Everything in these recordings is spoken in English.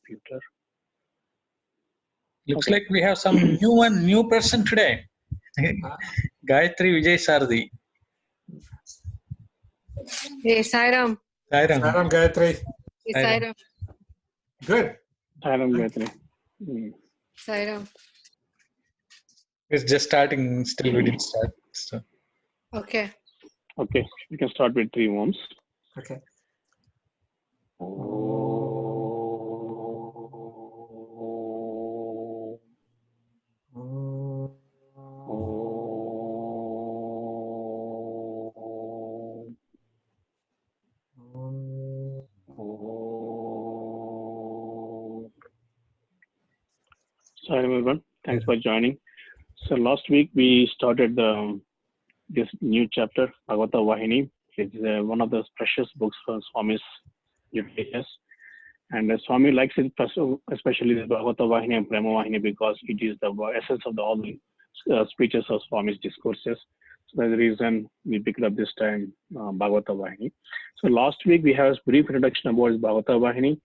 computer. Looks Okay. like we have some new person today. Gayatri Vijay Sardi. Hey, Sairam. Sairam. Sairam, Gayatri. Hey, Sairam. Sairam. Good. Sairam Gayatri. Sairam. It's just starting, still we didn't start. So. Okay. Okay, we can start with 3 ohms. Okay. So everyone, thanks for joining. So last week we started this new chapter, Bhagavata Vahini. It's one of the precious books for Swami's literatures. And Swami likes it, especially the Bhagavata Vahini and Prema Vahini, because it is the essence of all the speeches of Swami's discourses. So that's the reason we picked up this time Bhagavata Vahini. So last week we have a brief introduction about Bhagavata Vahini.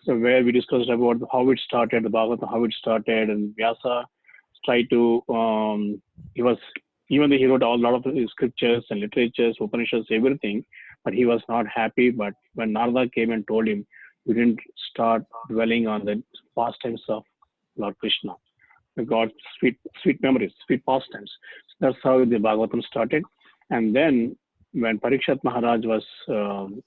So where we discussed about how it started, the Bhagavata, how it started, and Vyasa tried to, even though he wrote a lot of his scriptures and literatures, Upanishads, everything, but he was not happy. But when Narada came and told him, we didn't start dwelling on the pastimes of Lord Krishna, the God's sweet memories, sweet pastimes. So that's how the Bhagavatam started. And then when Parikshit Maharaj was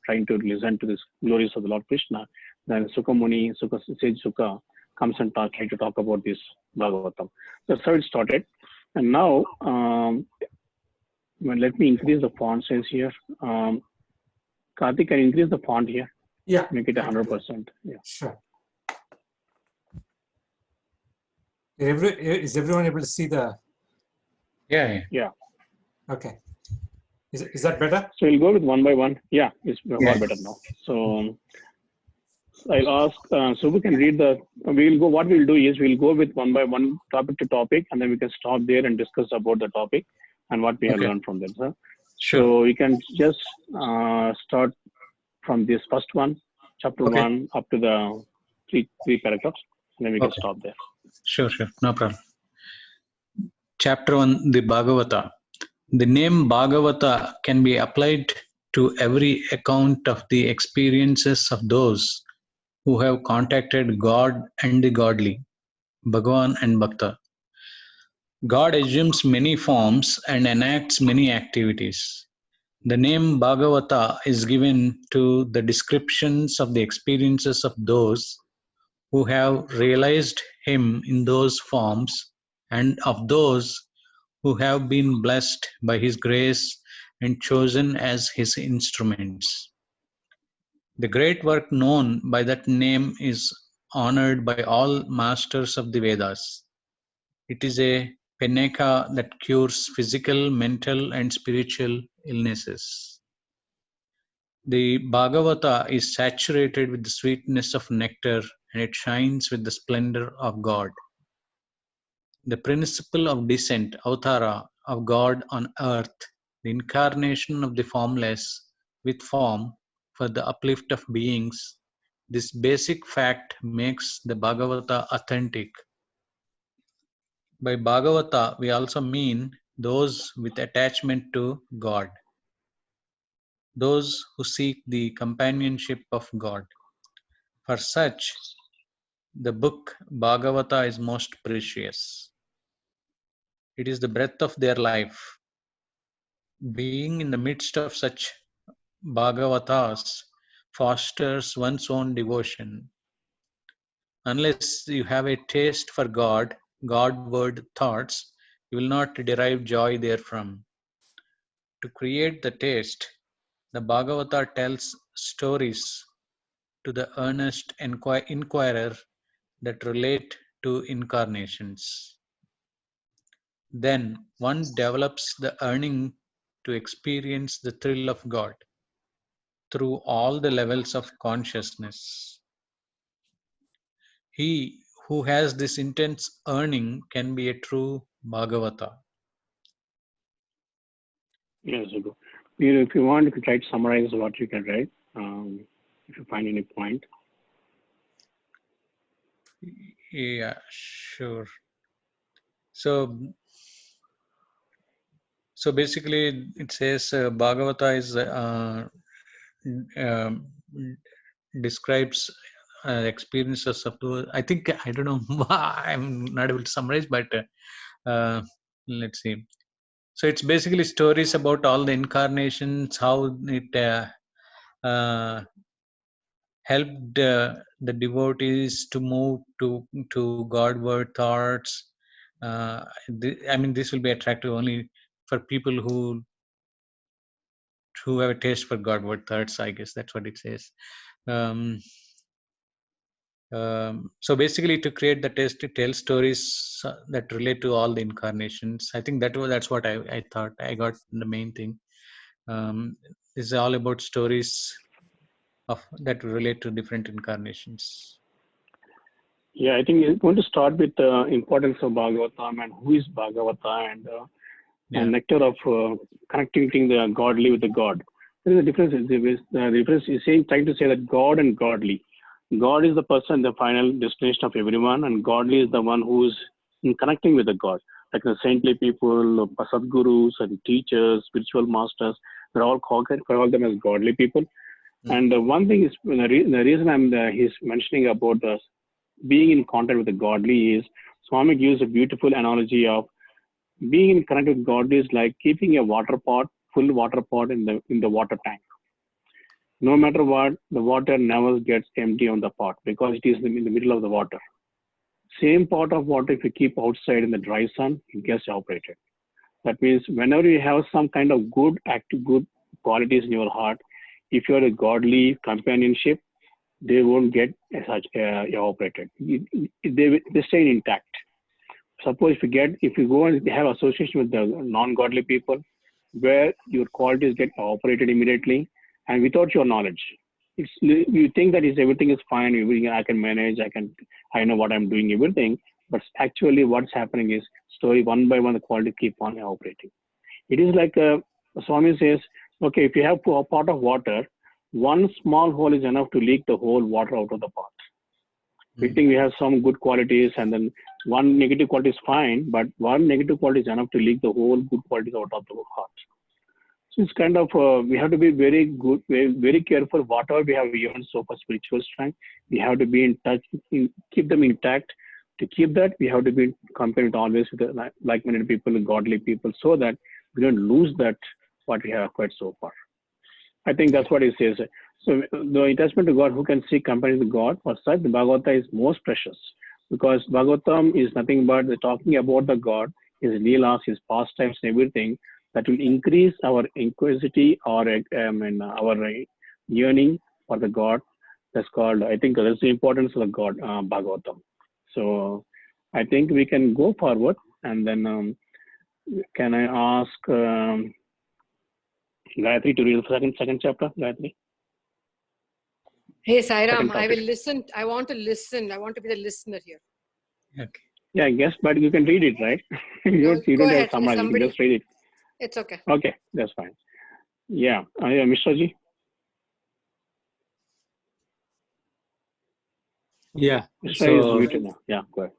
trying to listen to the glories of the Lord Krishna, then Sukha Muni, Sage Sukha comes and try to talk about this Bhagavatam. That's how it started. And now, let me increase the font size here. Karthik, can you increase the font here? Yeah. Make it 100%. Yeah. Sure. Is everyone able to see the? Yeah. Okay. Is that better? So we'll go with one by one. Yeah, it's far better now. So I'll ask, so we can read what we'll do is we'll go with one by one, topic to topic, and then we can stop there and discuss about the topic and what we have learned from them. Sir. Sure. So we can just start from this first one, chapter 1, up to the three paragraphs, and then we can stop there. Sure, no problem. Chapter 1, the Bhagavata. The name Bhagavata can be applied to every account of the experiences of those who have contacted God and the godly, Bhagavan and Bhakta. God assumes many forms and enacts many activities. The name Bhagavata is given to the descriptions of the experiences of those who have realized Him in those forms and of those who have been blessed by His grace and chosen as His instruments. The great work known by that name is honored by all masters of the Vedas. It is a Peneka that cures physical, mental, and spiritual illnesses. The Bhagavata is saturated with the sweetness of nectar, and it shines with the splendor of God. The principle of descent, Avatara, of God on earth, the incarnation of the formless with form for the uplift of beings, this basic fact makes the Bhagavata authentic. By Bhagavata, we also mean those with attachment to God, those who seek the companionship of God. For such, the book Bhagavata is most precious. It is the breath of their life. Being in the midst of such Bhagavatas fosters one's own devotion. Unless you have a taste for God, Godward thoughts, you will not derive joy therefrom. To create the taste, the Bhagavata tells stories to the earnest inquirer that relate to incarnations. Then one develops the yearning to experience the thrill of God through all the levels of consciousness. He who has this intense yearning can be a true Bhagavata. Yes, Subbu. If you want, you can try to summarize what you can write, if you find any point. Yeah, sure. So basically, it says Bhagavata is um, describes experiences of the. I think I don't know. I'm not able to summarize, but let's see. So it's basically stories about all the incarnations, how it uh, helped the devotees to move to Godward thoughts. I mean, this will be attractive only for people who have a taste for Godward thoughts. I guess that's what it says. Um, so basically, to create the taste to tell stories that relate to all the incarnations. I think that's what I thought. I got the main thing. It's all about stories of that relate to different incarnations. Yeah, I think it's going to start with the importance of Bhagavatam and who is Bhagavata and nectar of connecting the godly with the God. There is a difference. The difference is trying to say that God and godly. God is the person, the final destination of everyone, and godly is the one who is in connecting with the God. Like the saintly people, Sadgurus and teachers, spiritual masters, they're all called them as godly people. And one thing is the reason he's mentioning about being in contact with the godly is Swami gives a beautiful analogy of being in contact with God is like keeping a full water pot in the water tank. No matter what, the water never gets empty on the pot because it is in the middle of the water. Same pot of water, if you keep outside in the dry sun, it gets evaporated. That means whenever you have some kind of good qualities in your heart, if you are a godly companionship, they won't get such evaporated. They stay intact. Suppose if you go and have association with the non-godly people, where your qualities get evaporated immediately and without your knowledge, you think that everything is fine. I can manage. I know what I'm doing. Everything, but actually, what's happening is slowly one by one the quality keep on evaporating. It is like Swami says, okay, if you have a pot of water, one small hole is enough to leak the whole water out of the pot. We think we have some good qualities and then one negative quality is fine, but one negative quality is enough to leak the whole good qualities out of the heart. So it's kind of, we have to be very good, very careful. Whatever we have earned so for spiritual strength, we have to be in touch, keep them intact. To keep that, we have to be compared always with like-minded people, godly people, so that we don't lose that what we have acquired so far. I think that's what he says. So the attachment to God, who can seek company with God, for such the Bhagavata is most precious, because Bhagavatam is nothing but talking about the God, his leelas, his pastimes, and everything that will increase our inquisity or our yearning for the God. That's called. I think that's the importance of the God Bhagavatam. So I think we can go forward, and then can I ask Gayatri to read the second chapter, Gayatri? Hey, Sairam, I will listen. I want to listen. I want to be the listener here. Okay. Yeah, I guess, but you can read it, right? you don't have to summarize. You can just read it. It's okay. Okay, that's fine. Yeah, Mishraji? Yeah. Mishra is muted now. Yeah, go ahead.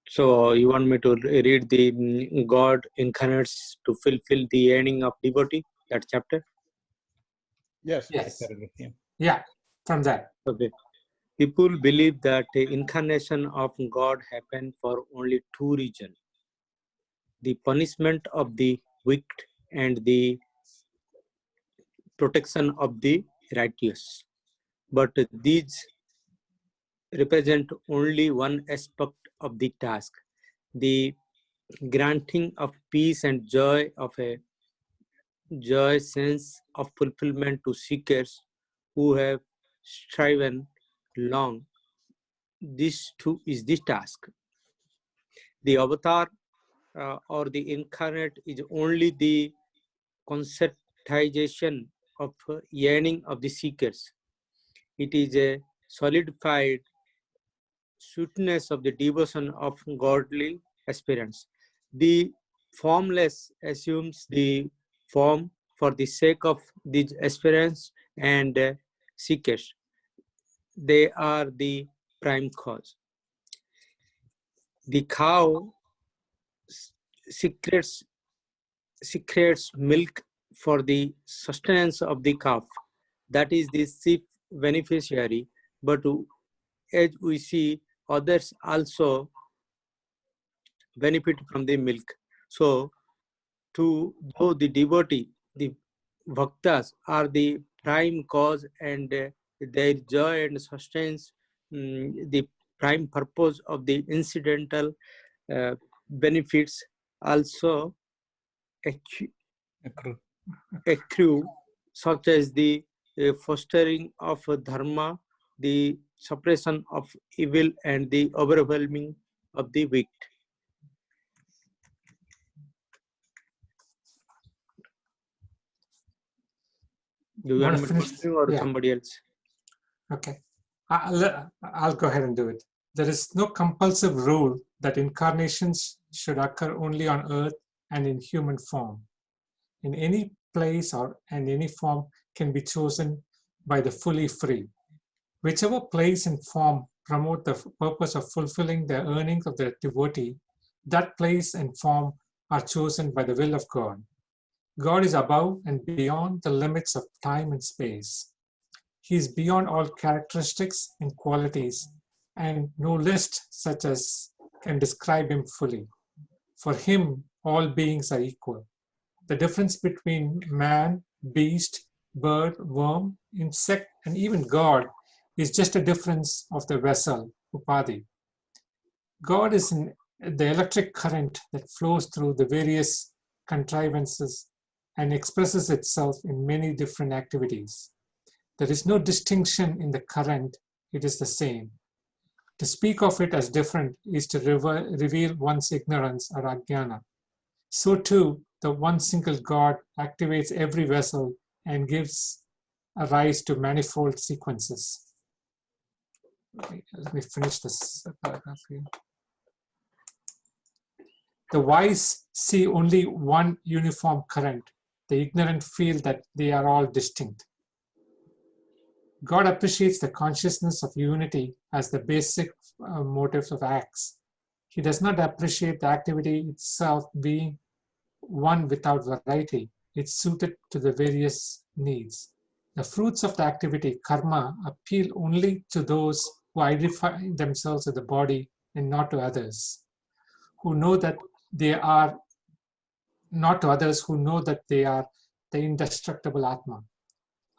So you want me to read the God incarnates to fulfill the yearning of devotee, that chapter? Yes. Yeah, from that. Okay. People believe that the incarnation of God happened for only two reasons: the punishment of the wicked and the protection of the righteous. But these represent only one aspect of the task: the granting of peace and joy of a sense of fulfillment to seekers who have striven long. This too is the task. The avatar or the incarnate is only the conceptualization of yearning of the seekers. It is a solidified sweetness of the devotion of godly aspirants. The formless assumes the form for the sake of these aspirants and seekers. they are the prime cause. The cow secretes milk for the sustenance of the calf. That is the chief beneficiary. But as we see, others also benefit from the milk. So, though the devotee, the bhaktas are the prime cause, and their joy and sustenance, the prime purpose of the incidental benefits also accrue, such as the fostering of dharma, the suppression of evil, and the overwhelming of the weak. Do you want me to continue, or somebody else? Okay. I'll go ahead and do it. There is no compulsive rule that incarnations should occur only on earth and in human form. In any place and any form can be chosen by the fully free. Whichever place and form promote the purpose of fulfilling the earnings of the devotee, that place and form are chosen by the will of God. God is above and beyond the limits of time and space. He is beyond all characteristics and qualities, and no list such as can describe him fully. For him, all beings are equal. The difference between man, beast, bird, worm, insect, and even God is just a difference of the vessel, Upadhi. God is in the electric current that flows through the various contrivances and expresses itself in many different activities. There is no distinction in the current, it is the same. To speak of it as different is to reveal one's ignorance or ajnana. So too, the one single God activates every vessel and gives a rise to manifold sequences. Let me finish this paragraph here. The wise see only one uniform current. The ignorant feel that they are all distinct. God appreciates the consciousness of unity as the basic motive of acts. He does not appreciate the activity itself being one without variety. It's suited to the various needs. The fruits of the activity, karma, appeal only to those who identify themselves with the body and not to others, who know that they are not to others who know that they are the indestructible Atma.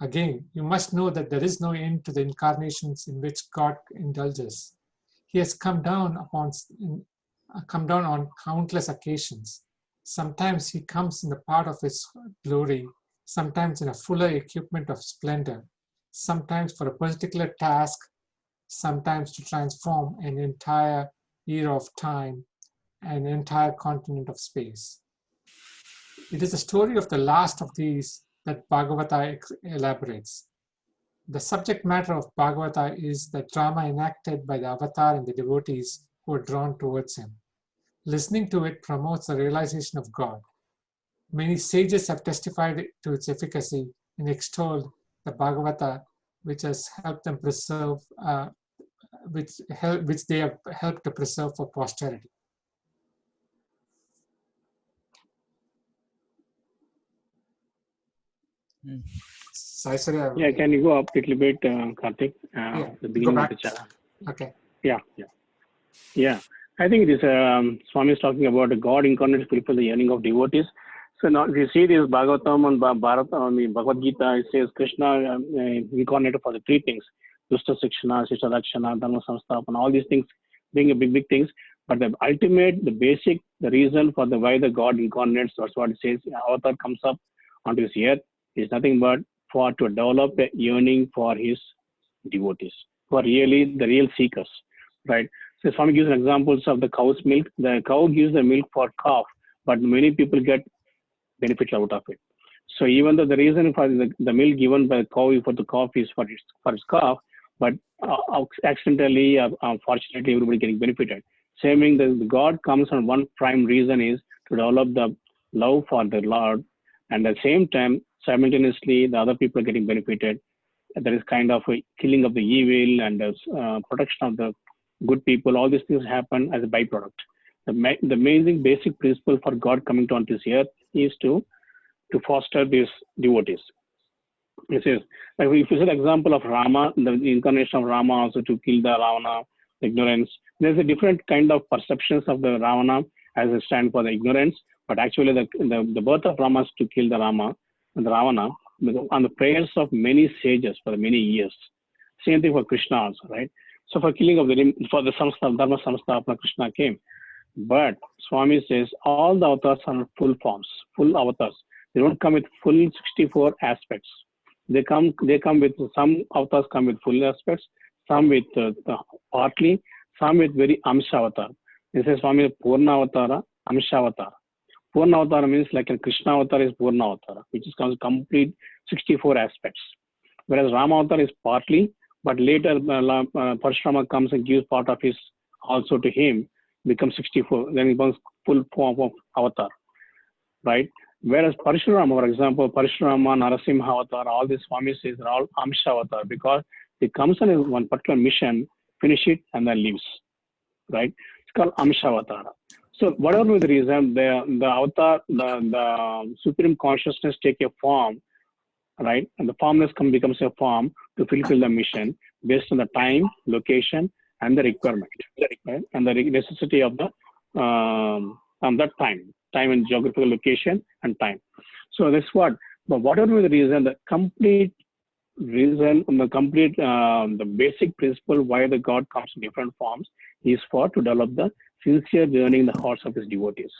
Again, you must know that there is no end to the incarnations in which God indulges. He has come down on countless occasions. Sometimes he comes in the part of his glory, sometimes in a fuller equipment of splendor, sometimes for a particular task, sometimes to transform an entire era of time, an entire continent of space. It is the story of the last of these that Bhagavata elaborates. The subject matter of Bhagavata is the drama enacted by the avatar and the devotees who are drawn towards him. Listening to it promotes the realization of God. Many sages have testified to its efficacy and extolled the Bhagavata, which has helped them preserve, which they have helped to preserve for posterity. Yeah, can you go up a little bit, Karthik? The beginning of the chapter. Okay. Yeah. I think this Swami is talking about God incarnate to fulfill the yearning of devotees. So now if you see this Bhagavatam and Bhagavad Gita, it says Krishna incarnated for the three things: Dusta Sikshana, Shishta Lakshana, Dharma Samstapana, all these things being a big things. But the ultimate, the basic, the reason for the why the God incarnates, that's what it says, avatar comes up onto this earth is nothing but to develop a yearning for his devotees, for really the real seekers, right? So Swami gives examples of the cow's milk. The cow gives the milk for calf, but many people get benefits out of it. So even though the reason for the milk given by the cow for the calf is for its calf, but accidentally, unfortunately, everybody getting benefited. Saying that the God comes on one prime reason is to develop the love for the Lord, and at the same time, simultaneously, the other people are getting benefited There is kind of a killing of the evil and protection of the good people. All these things happen as a byproduct. The amazing basic principle for God coming to on this earth is to foster these devotees. It says, like if you see the example of Rama, the incarnation of Rama also to kill the Ravana, ignorance. There's a different kind of perceptions of the Ravana as a stand for the ignorance, but actually the birth of Rama is to kill the Rama and the Ravana on the prayers of many sages for many years. Same thing for Krishna also, right? So for killing of for the Dharma Samstapana, Krishna came. But Swami says all the avatars are full forms, full avatars. They don't come with full 64 aspects. They come with some avatars come with full aspects, some with partly, some with very Amsha avatar. This is Swami Purna Avatara, Amsha Avatar. Purna Avatara means like a Krishna Avatar is Purna Avatara, which is complete 64 aspects. Whereas Rama Avatar is partly, but later Parashurama comes and gives part of his also to him, becomes 64, then it becomes full form of Avatar, right? Whereas Parashurama, for example, Parashurama, Narasimha Avatar, all these Swamis are all Amsha Avatar because he comes on one particular mission, finish it, and then leaves, right? It's called Amsha Avatar. So whatever the reason, the Avatar, the Supreme Consciousness take a form, right? And the formless becomes a form to fulfill the mission based on the time, location, and the requirement, right? And the necessity of the that time and geographical location and time. So that's what. But whatever the reason, the complete reason, the basic principle why the God comes in different forms is for to develop the sincere journey in the hearts of his devotees,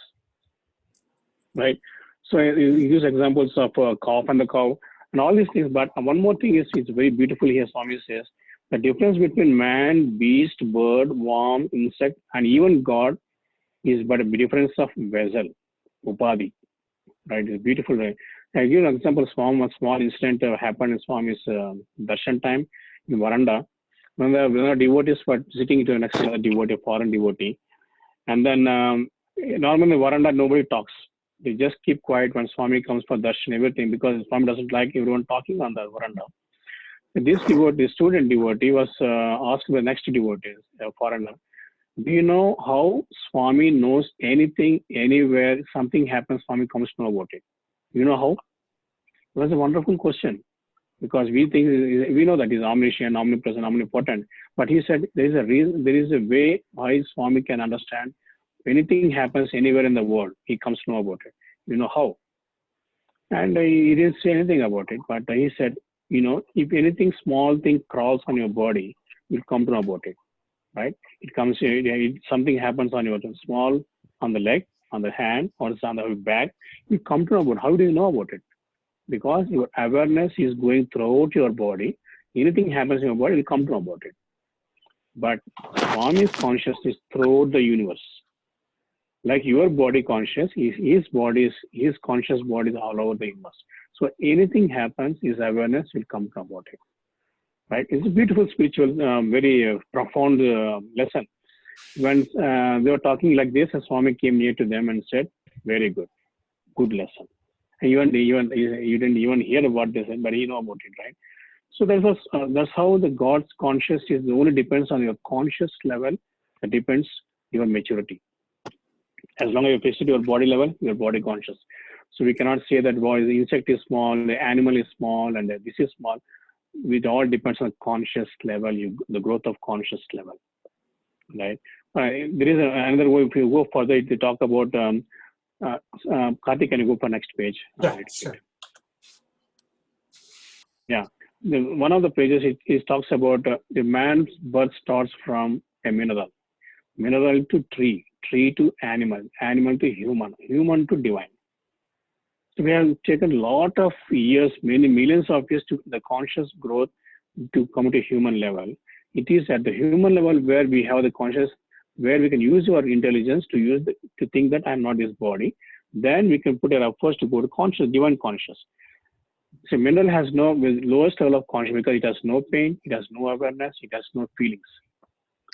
right? So you use examples of calf and the cow and all these things. But one more thing is, it's very beautiful here. Swami says the difference between man, beast, bird, worm, insect, and even God is but a difference of vessel, upadhi, right? It's beautiful, right? I give an example. A small incident happened in Swami's darshan time in Varanda. When the devotees were sitting to the next devotee, foreign devotee, and then normally in Varanda nobody talks. They just keep quiet when Swami comes for darshan, everything, because Swami doesn't like everyone talking on the Varanda. This devotee, student devotee, was asked by the next devotee, a foreigner, do you know how Swami knows anything, anywhere, something happens, Swami comes to know about it? You know how? It was a wonderful question, because we know that he's omniscient, omnipresent, omnipotent. But he said there is a reason, there is a way why Swami can understand. Anything happens anywhere in the world, he comes to know about it. You know how? And he didn't say anything about it, but he said, you know, if anything small thing crawls on your body, you'll come to know about it, right? It comes, something happens on your small, on the leg, on the hand, or on the back, you come to know about it. How do you know about it? Because your awareness is going throughout your body. Anything happens in your body, you come to know about it. But Swami's consciousness throughout the universe. Like your body conscious, his conscious body is all over the universe. So anything happens, his awareness will come to know about it. Right? It's a beautiful spiritual, very profound lesson. When they were talking like this, a Swami came near to them and said, very good lesson. And you didn't even hear what they said, but you know about it, right? So that's how the God's consciousness only depends on your conscious level. It depends your maturity. As long as you visit your body level, your body conscious. So we cannot say that the insect is small, the animal is small, and this is small. It all depends on conscious level, the growth of conscious level, right? There is another way. If you go further, to talk about Karthik, can you go for next page? Yeah, sure. Yeah, one of the pages it talks about the man's birth starts from a mineral to tree to animal to human to divine. So we have taken a lot of years, many millions of years to the conscious growth to come to human level. It is at the human level where we have the conscious, where we can use our intelligence to think that I'm not this body. Then we can put our efforts to go to conscious, divine conscious. So mineral has no lowest level of consciousness because it has no pain, it has no awareness, it has no feelings.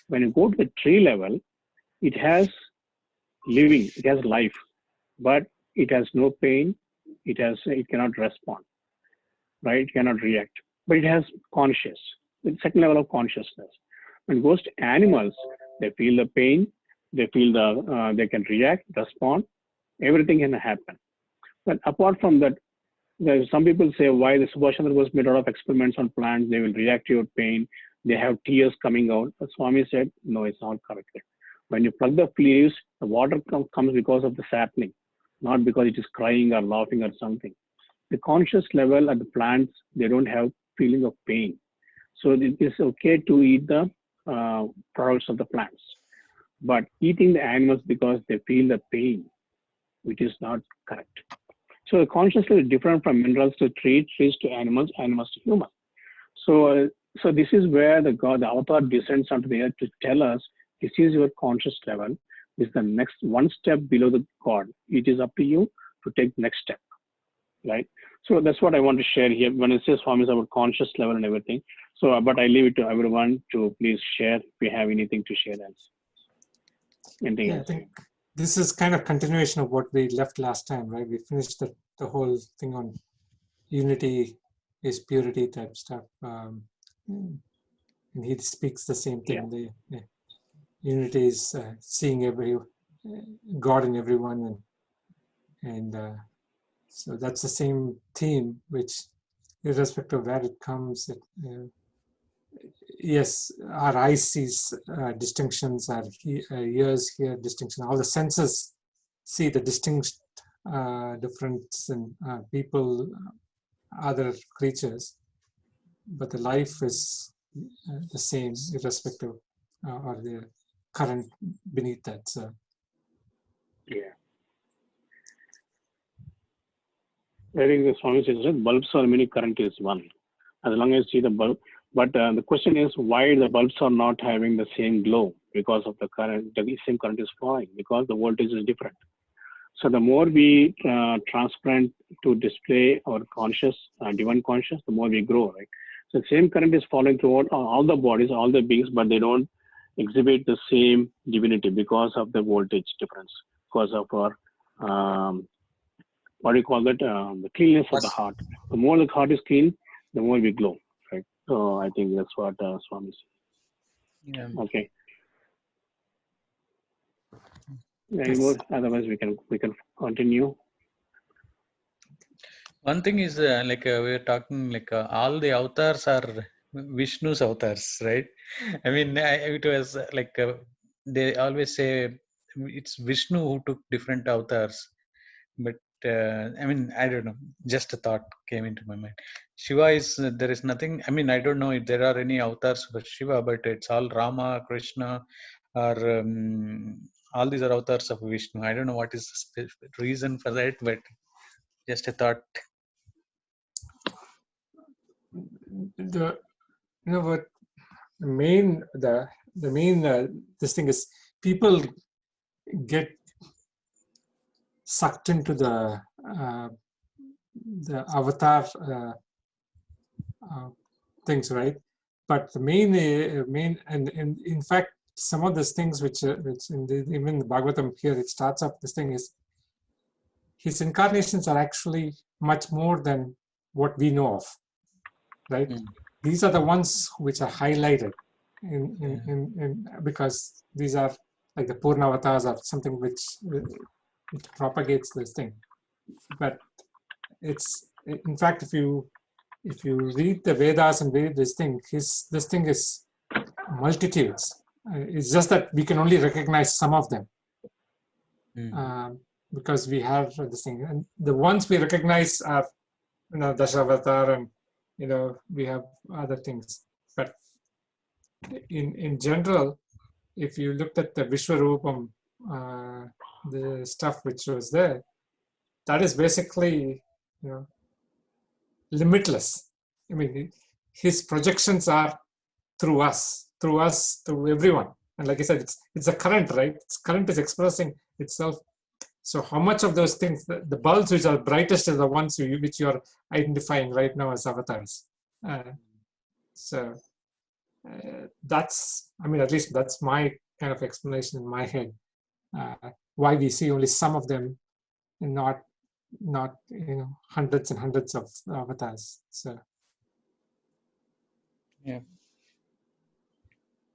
When you go to the tree level, it has living, it has life, but it has no pain, it cannot respond, right? It cannot react. but it has conscious, the second level of consciousness. When it goes to animals, they feel the pain, they feel they can react, respond, everything can happen. But apart from that, some people say why the Subhash Chandra was made out of experiments on plants, they will react to your pain, they have tears coming out. But Swami said, no, it's not correct. When you plug the leaves, the water comes because of the sapling, not because it is crying or laughing or something. The conscious level at the plants, they don't have feeling of pain. So it is okay to eat the products of the plants. But eating the animals because they feel the pain, which is not correct. So the consciousness is different from minerals to trees to animals, animals to humans. So this is where the avatar descends onto the earth to tell us this is your conscious level. This is the next one step below the God. It is up to you to take the next step, right? So that's what I want to share here. When it says Swami is about conscious level and everything. So, but I leave it to everyone to please share if you have anything to share else. Anything Yeah, else? I think this is kind of continuation of what we left last time, right? We finished the whole thing on unity is purity type stuff. And he speaks the same thing. The unity is seeing God in everyone, and so that's the same theme, which irrespective of where it comes, yes, our eyes sees distinctions, our ears hear distinction, all the senses see the distinct difference in people, other creatures, but the life is the same irrespective or the current beneath that. So yeah. I think the Swami says that bulbs are many, current is one. As long as you see the bulb. But the question is why the bulbs are not having the same glow because of the current, the same current is flowing because the voltage is different. So the more we transparent to display our conscious, divine conscious, the more we grow, right? So the same current is flowing throughout all the bodies, all the beings, but they don't exhibit the same divinity because of the voltage difference, because of our what do you call that? The cleanness of the heart. The more the heart is clean, the more we glow, right? So I think that's what Swami said. Yeah. Okay. Any more? Otherwise, we can continue. One thing is we were talking all the avatars are Vishnu's avatars, right? I mean, it was they always say it's Vishnu who took different avatars, but I mean, I don't know. Just a thought came into my mind. Shiva is there is nothing. I mean, I don't know if there are any avatars for Shiva, but it's all Rama, Krishna, or all these are avatars of Vishnu. I don't know what is the reason for that, but just a thought. what the main this thing is, people get sucked into the avatar things, right? But the main and in fact, some of these things which even the Bhagavatam here, it starts off this thing is his incarnations are actually much more than what we know of, right? These are the ones which are highlighted in because these are like the Purna avatars or something which propagates this thing. But it's, in fact, if you read the Vedas and read this thing is multitudes. It's just that we can only recognize some of them because we have this thing, and the ones we recognize are Dasharavatar, and we have other things. But in general, if you looked at the Vishwarupam, the stuff which was there, that is basically limitless. I mean, his projections are through us, through everyone. And like I said, it's a current, right? Current is expressing itself. So how much of those things, the bulbs which are brightest are the ones which you are identifying right now as avatars. That's, I mean, at least that's my kind of explanation in my head. Why we see only some of them and not hundreds and hundreds of avatars. So Yeah.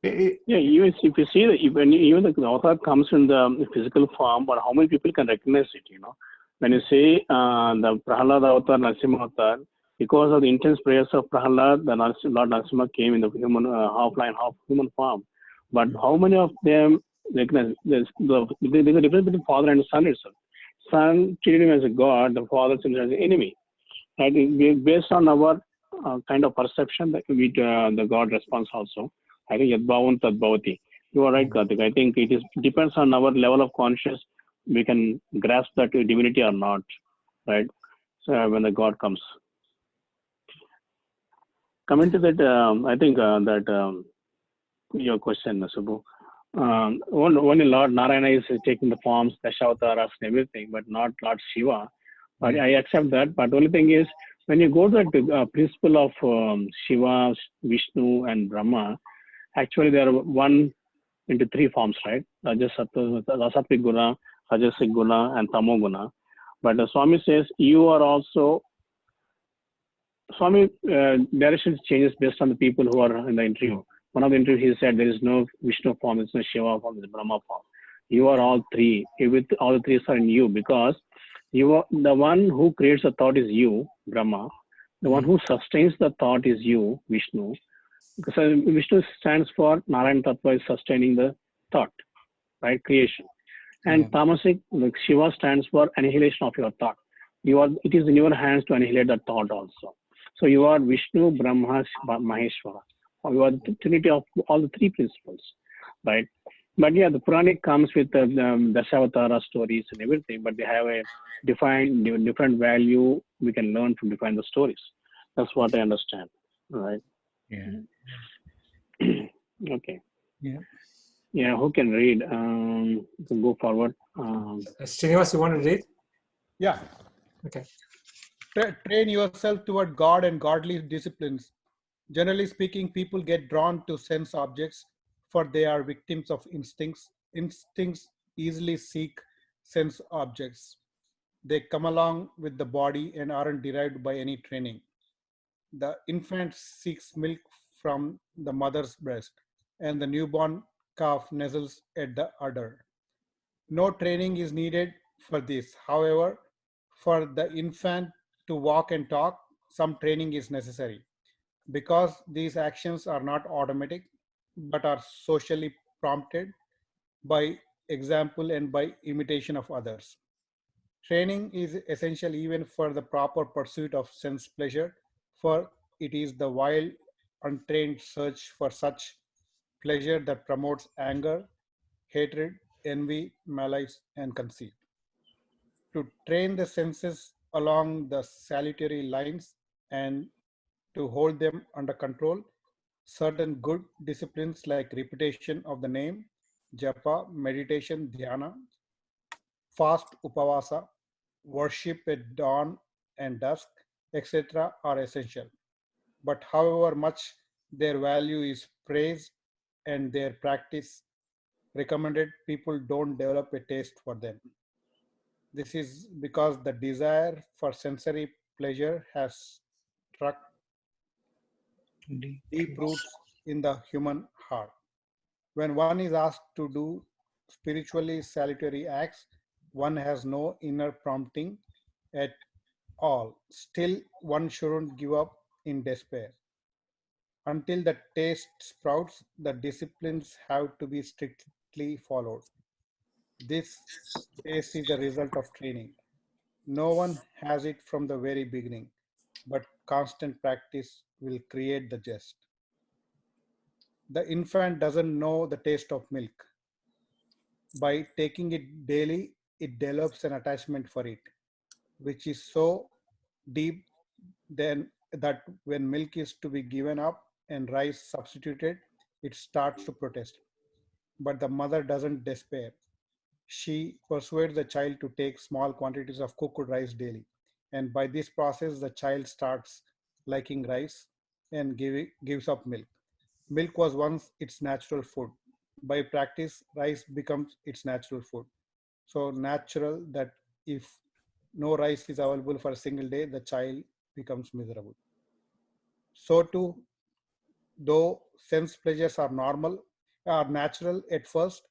Yeah, even if you see that even the avatar comes in the physical form, but how many people can recognize it? When you say the Prahalad avatar, Narasimha avatar, because of the intense prayers of Prahalad, the Lord Narasimha came in the human half lion, half human form. But how many of them recognize? There's a difference between father and son itself. Son treated him as a god, the father treated him as an enemy. Right? Based on our kind of perception that the God responds also. I think Yadbhavan Tadbhavati. You are right, Karthik. I think it depends on our level of conscious. We can grasp that divinity or not, right? So when the God comes. Coming to that, I think that your question, Subbu. Only Lord Narayana is taking the forms, Dashawataras and everything, but not Lord Shiva. But I accept that. But the only thing is, when you go to the principle of Shiva, Vishnu, and Brahma, actually they are one into three forms, right? Sattvic Guna, Rajasic Guna, and Tamo Guna. But the Swami says you are also, Swami direction changes based on the people who are in the interview. One of the interviews he said there is no Vishnu form, there is no Shiva form, there is Brahma form. You are all three. With all the three are in you, because you are the one who creates the thought is you, Brahma. The one who sustains the thought is you, Vishnu. Because Vishnu stands for Narayan Tattva is sustaining the thought, right? Creation. And Tamasic, like Shiva stands for annihilation of your thought. It is in your hands to annihilate that thought also. So you are Vishnu, Brahma, Maheshwara. You are the trinity of all the three principles, right? But yeah, the Puranic comes with the Dashavatara stories and everything, but they have a different value we can learn from define the stories. That's what I understand, right? Yeah. Okay. Yeah. Yeah, who can read? You can go forward. Srinivas, you want to read? Yeah. Okay. Train yourself toward God and godly disciplines. Generally speaking, people get drawn to sense objects, for they are victims of instincts. Instincts easily seek sense objects. They come along with the body and aren't derived by any training. The infant seeks milk from the mother's breast, and the newborn calf nestles at the udder. No training is needed for this. However, for the infant to walk and talk, some training is necessary. Because these actions are not automatic but are socially prompted by example and by imitation of others. Training is essential even for the proper pursuit of sense pleasure, for it is the wild, untrained search for such pleasure that promotes anger, hatred, envy, malice, and conceit. To train the senses along the salutary lines and to hold them under control, certain good disciplines like repetition of the name, japa, meditation, dhyana, fast upavasa, worship at dawn and dusk, etc. are essential. But however much their value is praised and their practice recommended, people don't develop a taste for them. This is because the desire for sensory pleasure has struck deep roots in the human heart. When one is asked to do spiritually salutary acts, one has no inner prompting at all. Still, one shouldn't give up in despair. Until the taste sprouts, the disciplines have to be strictly followed. This taste is the result of training. No one has it from the very beginning, but constant practice will create the zest. The infant doesn't know the taste of milk. By taking it daily, it develops an attachment for it, which is so deep then that when milk is to be given up and rice substituted, it starts to protest. But the mother doesn't despair. She persuades the child to take small quantities of cooked rice daily. And by this process, the child starts liking rice and gives up milk. Milk was once its natural food. By practice, rice becomes its natural food. So natural that if no rice is available for a single day, the child becomes miserable. So too, though sense pleasures are natural at first,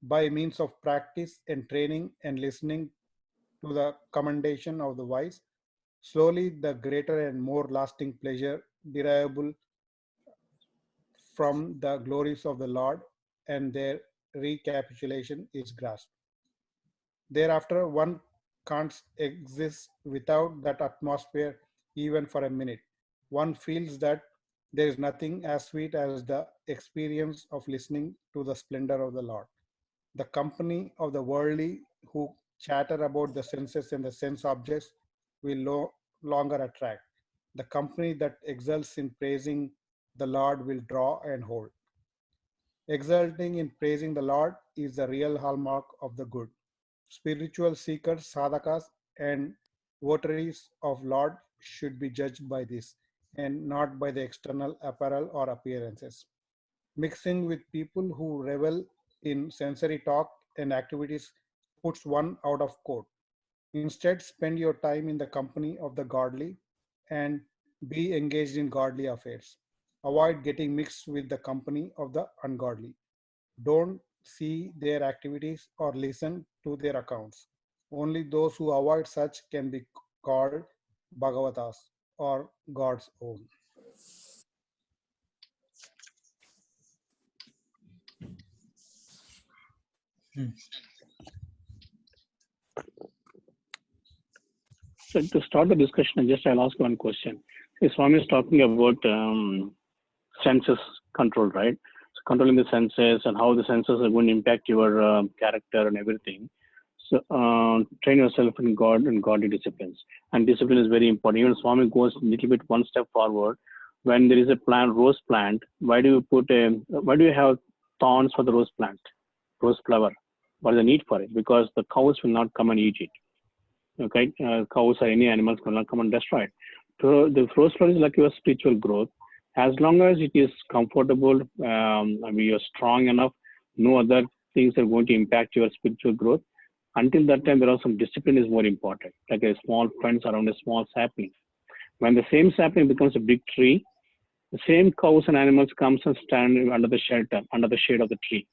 by means of practice and training and listening to the commendation of the wise, slowly the greater and more lasting pleasure derivable from the glories of the Lord and their recapitulation is grasped. Thereafter, one can't exist without that atmosphere even for a minute. One feels that there is nothing as sweet as the experience of listening to the splendor of the Lord. The company of the worldly who chatter about the senses and the sense objects will no longer attract. The company that exults in praising the Lord will draw and hold. Exulting in praising the Lord is the real hallmark of the good. Spiritual seekers, sadhakas, and votaries of Lord should be judged by this and not by the external apparel or appearances. Mixing with people who revel in sensory talk and activities puts one out of court. Instead, spend your time in the company of the godly and be engaged in godly affairs. Avoid getting mixed with the company of the ungodly. Don't see their activities or listen to their accounts. Only those who avoid such can be called Bhagavatas or God's own. So to start the discussion, I'll ask one question. Swami is talking about senses control, right? So controlling the senses and how the senses are going to impact your character and everything. So train yourself in God and godly disciplines. And discipline is very important. Even Swami goes a little bit one step forward. When there is a rose plant, why do you have thorns for the rose plant, rose flower? What is the need for it? Because the cows will not come and eat it. Okay, cows or any animals will not come and destroy it. So the rose flower is like your spiritual growth. As long as it is comfortable, you're strong enough, no other things are going to impact your spiritual growth. Until that time, there are some discipline is more important, like a small fence around a small sapling. When the same sapling becomes a big tree, the same cows and animals comes and stand under the shelter, under the shade of the tree.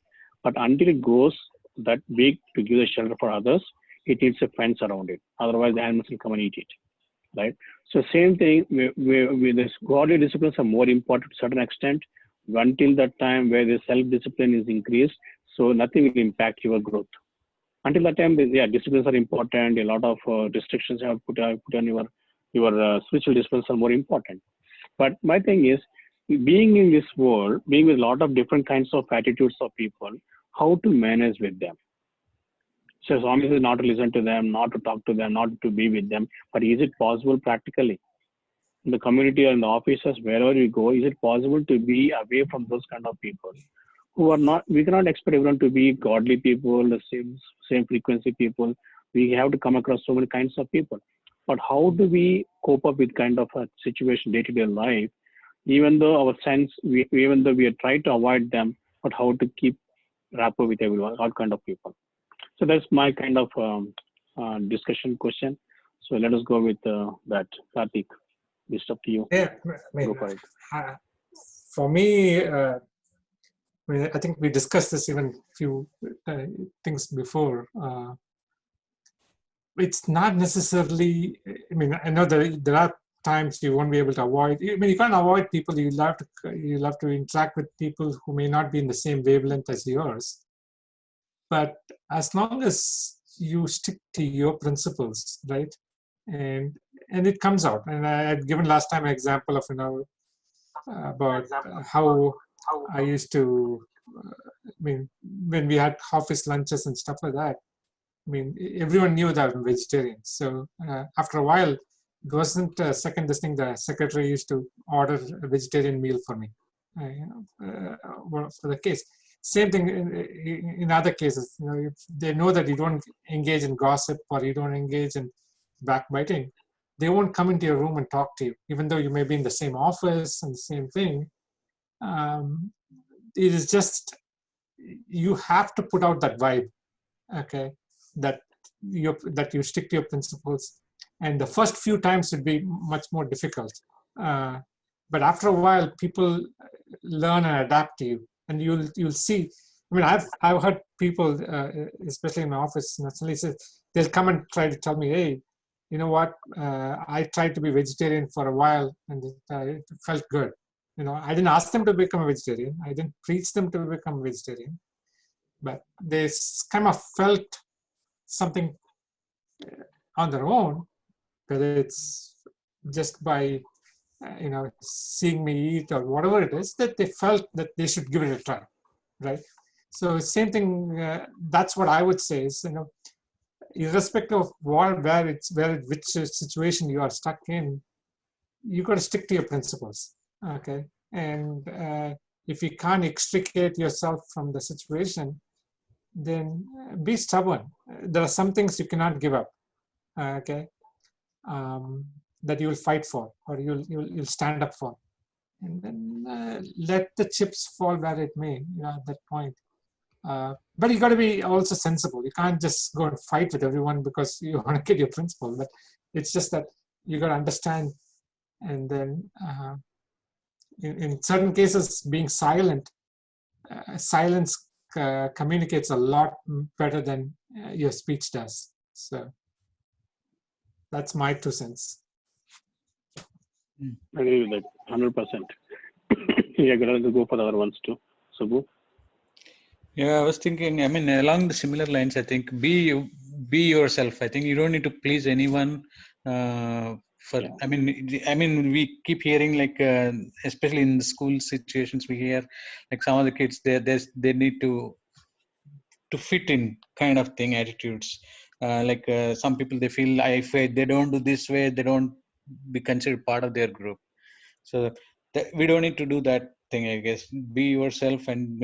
But until it grows that big to give the shelter for others, it needs a fence around it. Otherwise, the animals will come and eat it, right? So same thing, with this godly disciplines are more important to a certain extent until that time where the self-discipline is increased, so nothing will impact your growth. Until that time, disciplines are important. A lot of restrictions have put on your spiritual disciplines are more important. But my thing is, being in this world, being with a lot of different kinds of attitudes of people, how to manage with them. So Swami is not to listen to them, not to talk to them, not to be with them. But is it possible practically? In the community or in the offices, wherever you go, is it possible to be away from those kind of people who are not? We cannot expect everyone to be godly people, the same frequency people. We have to come across so many kinds of people. But how do we cope up with kind of a situation day-to-day life, even though our sense, even though we are trying to avoid them, but how to keep rapport with everyone, all kind of people. So that's my kind of discussion question. So let us go with that. Karthik, it's up to you. Yeah, Go for it. For me, I think we discussed this even a few things before. It's not necessarily, I know there are times you won't be able to avoid. You can't avoid people. You'll have to interact with people who may not be in the same wavelength as yours. But as long as you stick to your principles, right, and it comes out. And I had given last time an example of about how I used to. When we had office lunches and stuff like that, everyone knew that I'm vegetarian. So after a while, it wasn't a second this thing. The secretary used to order a vegetarian meal for me for the case. Same thing in other cases. If they know that you don't engage in gossip or you don't engage in backbiting, they won't come into your room and talk to you, even though you may be in the same office and the same thing. It is just, you have to put out that vibe, okay, that you stick to your principles. And the first few times would be much more difficult. But after a while, people learn and adapt to you, and you'll see. I mean, I've heard people, especially in my office, suddenly say they'll come and try to tell me, hey, you know what? I tried to be vegetarian for a while, and it felt good. I didn't ask them to become a vegetarian. I didn't preach them to become a vegetarian, but they kind of felt something on their own, whether it's just by seeing me eat or whatever it is, that they felt that they should give it a try, right? So same thing. That's what I would say is, irrespective of which situation you are stuck in, you got to stick to your principles, okay? And if you can't extricate yourself from the situation, then be stubborn. There are some things you cannot give up, okay? That you will fight for, or you'll stand up for, and then let the chips fall where it may. At that point. But you got to be also sensible. You can't just go and fight with everyone because you want to get your principle. But it's just that you got to understand, and then in certain cases, being silent, silence communicates a lot better than your speech does. So that's my 2 cents. I agree with that 100%. Yeah, going to go for the other ones too. Subbu? Yeah, I was thinking, I mean, along the similar lines, I think be yourself. I think you don't need to please anyone. I mean, we keep hearing, like, especially in the school situations, we hear like some of the kids they need to fit in kind of thing, attitudes. Some people, they feel if they don't do this way, they don't be considered part of their group. So we don't need to do that thing, I guess. Be yourself and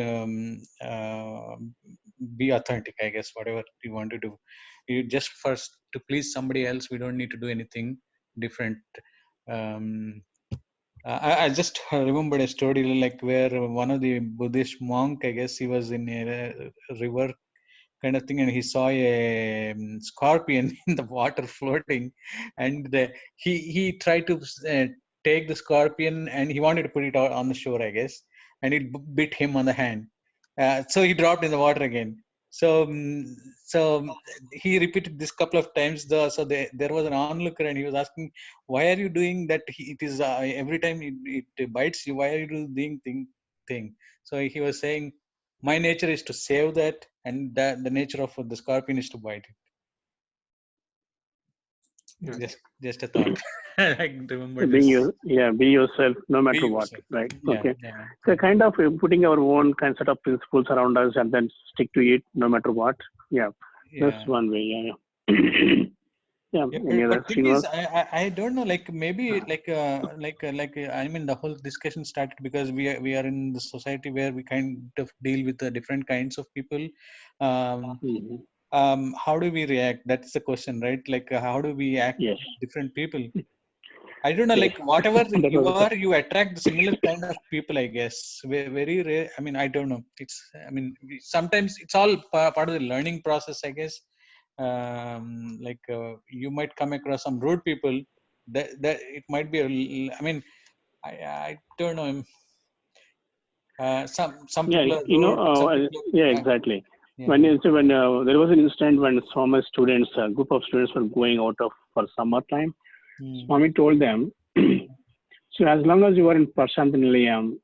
be authentic, I guess. Whatever you want to do, you just first to please somebody else. We don't need to do anything different. I just remembered a story, like, where one of the Buddhist monk, I guess, he was in a river kind of thing, and he saw a scorpion in the water floating, and he tried to take the scorpion, and he wanted to put it out on the shore, I guess, and it bit him on the hand. So he dropped in the water again. So he repeated this couple of times. So there was an onlooker, and he was asking, "Why are you doing that? It is every time it bites you. Why are you doing thing?" So he was saying, my nature is to save that, and the nature of the scorpion is to bite it. Yeah. Just a thought. I remember be this. yourself, no matter Be what, yourself. right? Yeah, Okay. yeah. So kind of putting our own kind set of principles around us and then stick to it no matter what. Yeah, that's one way. Yeah. Yeah. Any other? But thing is, I don't know. Like, maybe I mean, the whole discussion started because we are in the society where we kind of deal with the different kinds of people. How do we react? That's the question, right? Like, how do we act Yes. with different people? I don't know. Yes. Like, whatever you are, you attract the similar kind of people, I guess. Very rare. I mean, I don't know. Sometimes it's all part of the learning process, I guess. You might come across some rude people. That it might be I mean, I don't know. Some people are rude. Exactly. Yeah. When there was an incident when some students, a group of students, were going out for summertime. Swami told them, so as long as you are in Prashant Nilayam,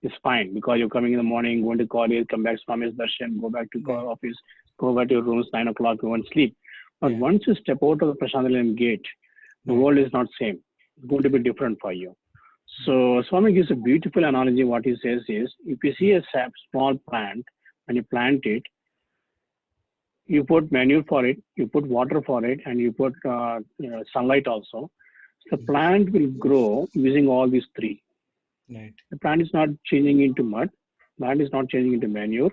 it's fine, because you're coming in the morning, going to college, come back, Swami's darshan, go back to office, go back to your rooms, 9 o'clock, go and sleep. But once you step out of the Prashant Nilayam gate, the world is not same. It's going to be different for you. So Swami gives a beautiful analogy. What he says is, if you see a small plant and you plant it, you put manure for it, you put water for it, and you put sunlight also. The plant will grow using all these three. Right. The plant is not changing into mud. Plant is not changing into manure.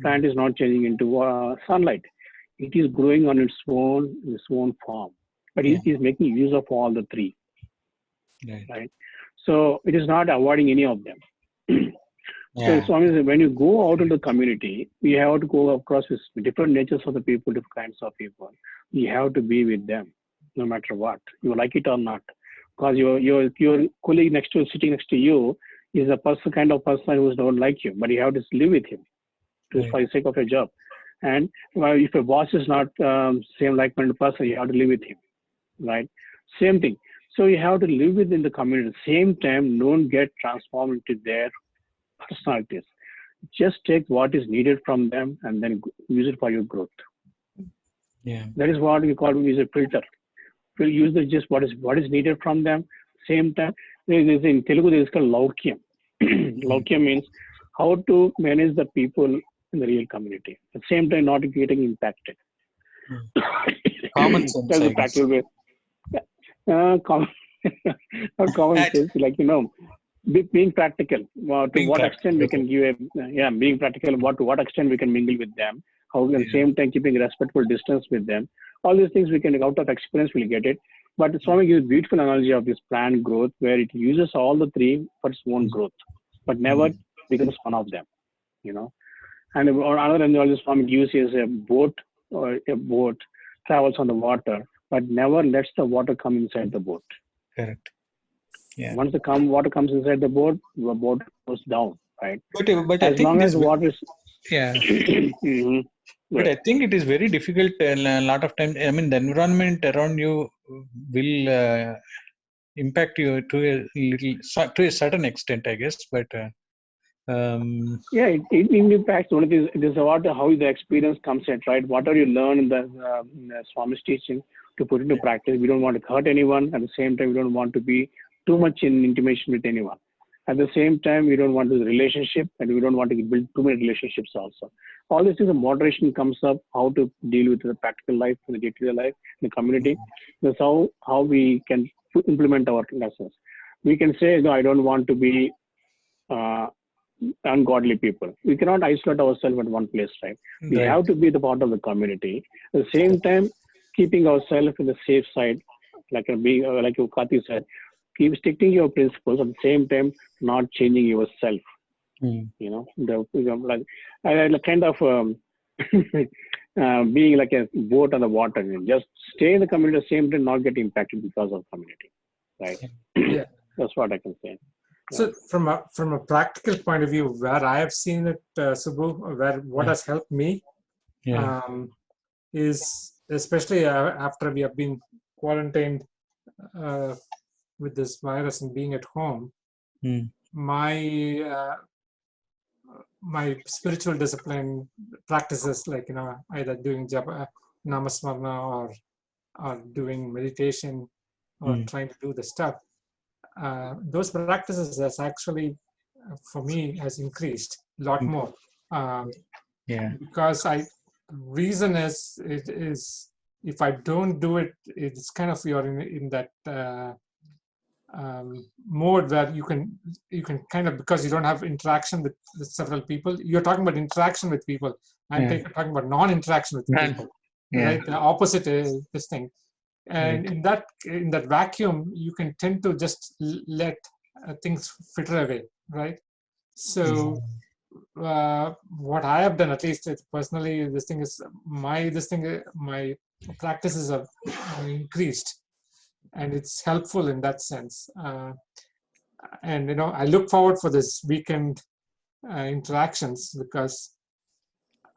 Plant is not changing into sunlight. It is growing on its own form. But it is making use of all the three. Right. So it is not avoiding any of them. So Swami says, when you go out into the community, you have to go across with different natures of the people, different kinds of people. You have to be with them, no matter what. You like it or not. Because your colleague sitting next to you He's a person, kind of person who don't like you, but you have to live with him for the sake of your job. And if your boss is not same like-minded person, you have to live with him, right? Same thing. So you have to live within the community. At the same time, don't get transformed into their personalities. Just take what is needed from them and then use it for your growth. Yeah. That is what we call use a filter. We'll use just what is needed from them. Same time, in Telugu there is called laukyam. Laukyam means how to manage the people in the real community. At the same time, not getting impacted. Common sense. That's a practical way. Not common sense, like being practical. To what extent we can give being practical. To what extent we can mingle with them. How at the same time keeping a respectful distance with them. All these things we can, out of experience, we'll get it. But Swami gives a beautiful analogy of this plant growth where it uses all the three for its own growth, but never becomes one of them. And another analogy Swami gives is a boat travels on the water, but never lets the water come inside the boat. Correct. Yeah. Once the water comes inside the boat goes down, right? But as long as water is But I think it is very difficult a lot of times. I mean, the environment around you will impact you to a certain extent, I guess. But it impacts. One of these, it is about how the experience comes in, right? What are you learn in the Swami's teaching to put into practice? We don't want to hurt anyone. At the same time, we don't want to be too much in intimation with anyone. At the same time, we don't want this relationship, and we don't want to build too many relationships also. All this is a moderation comes up, how to deal with the practical life, the day-to-day life, the community. That's how we can implement our lessons. We can say, no, I don't want to be ungodly people. We cannot isolate ourselves at one place, right? We have to be the part of the community. At the same time, keeping ourselves in the safe side, like Kati said, keep sticking to your principles at the same time, not changing yourself. Like kind of being like a boat on the water. Just stay in the community at the same time, not get impacted because of community. Right? Yeah. That's what I can say. So from a practical point of view, where I have seen it, Subbu, where what has helped me is especially after we have been quarantined with this virus and being at home, my spiritual discipline practices, like either doing japa, namasmarna, or doing meditation, or trying to do the stuff. Those practices has actually, for me, has increased a lot more. Because reason is if I don't do it, it's kind of you're in that mode where you can kind of, because you don't have interaction with several people. You're talking about interaction with people. I'm talking about non-interaction with people. Right, the opposite is this thing. And in that vacuum, you can tend to just let things filter away, right? So what I have done, at least personally, my practices have increased, and it's helpful in that sense. And I look forward for this weekend interactions, because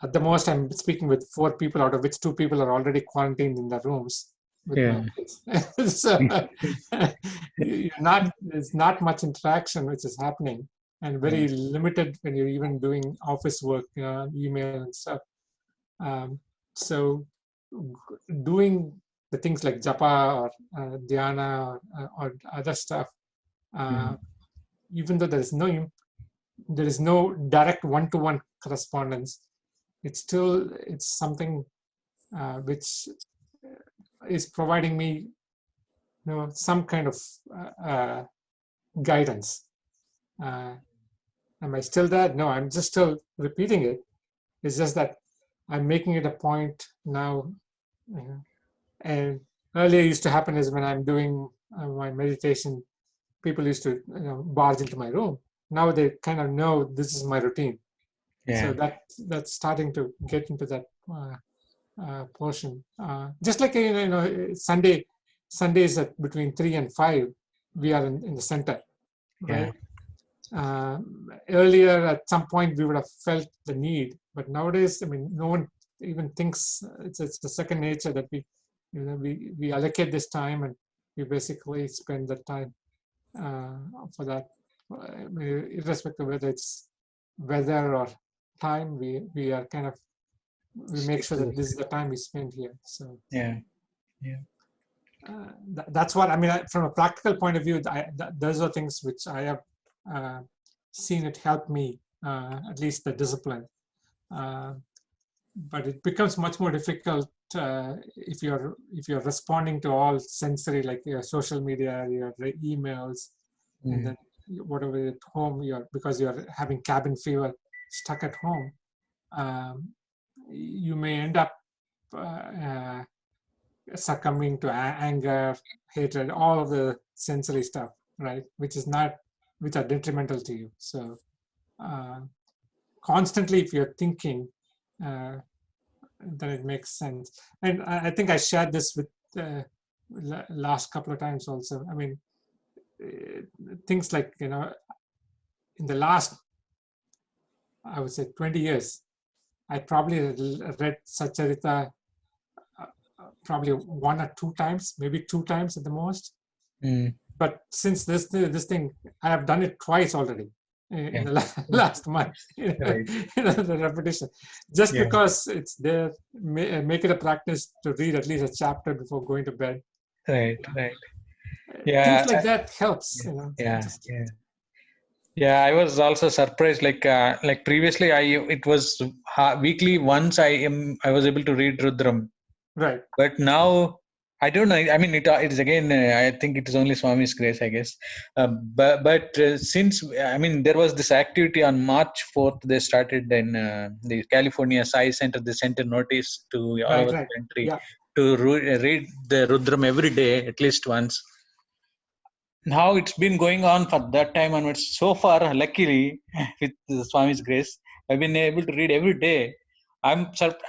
at the most I'm speaking with 4 people, out of which 2 people are already quarantined in their rooms. So there's not much interaction which is happening, and very limited when you're even doing office work, email and stuff. So doing the things like japa or dhyana or other stuff, even though there is no direct one-to-one correspondence, it's something which is providing me some kind of guidance. Am I still there? No, I'm just still repeating it. It's just that I'm making it a point now. And earlier used to happen is when I'm doing my meditation, people used to barge into my room. Now they kind of know this is my routine. So that's starting to get into that portion. Just like Sundays at between 3 and 5, we are in the center, right? Earlier, at some point, we would have felt the need, but nowadays, I mean, no one even thinks it's the second nature that we allocate this time, and we basically spend the time for that. I mean, irrespective of whether it's weather or time, we are kind of we make sure that this is the time we spend here. So Yeah. That's what I mean. From a practical point of view, those are things which I have seen it help me, at least the discipline. But it becomes much more difficult if you're responding to all sensory, like your social media, your emails, and then whatever at home because you're having cabin fever, stuck at home. You may end up succumbing to anger, hatred, all of the sensory stuff, right? Which are detrimental to you. So constantly, if you're thinking, then it makes sense. And I think I shared this with last couple of times also. I mean, things like, in the last, I would say 20 years, I probably read Satcharita probably 1 or 2 times, maybe 2 times at the most. But since this thing, I have done it twice already in the last month. Right. The repetition, just because it's there. Make it a practice to read at least a chapter before going to bed. Right. Yeah. Things like that helps. Yeah, I was also surprised. Like previously, it was weekly once. I was able to read Rudram. Right. But now I don't know. I mean, it is again. I think it is only Swami's grace, I guess. But since I mean, there was this activity on March 4th. They started in the California Sai Center. They sent a notice to all over the country to read the Rudram every day, at least once. Now it's been going on for that time onwards. So far, luckily, with Swami's grace, I've been able to read every day. I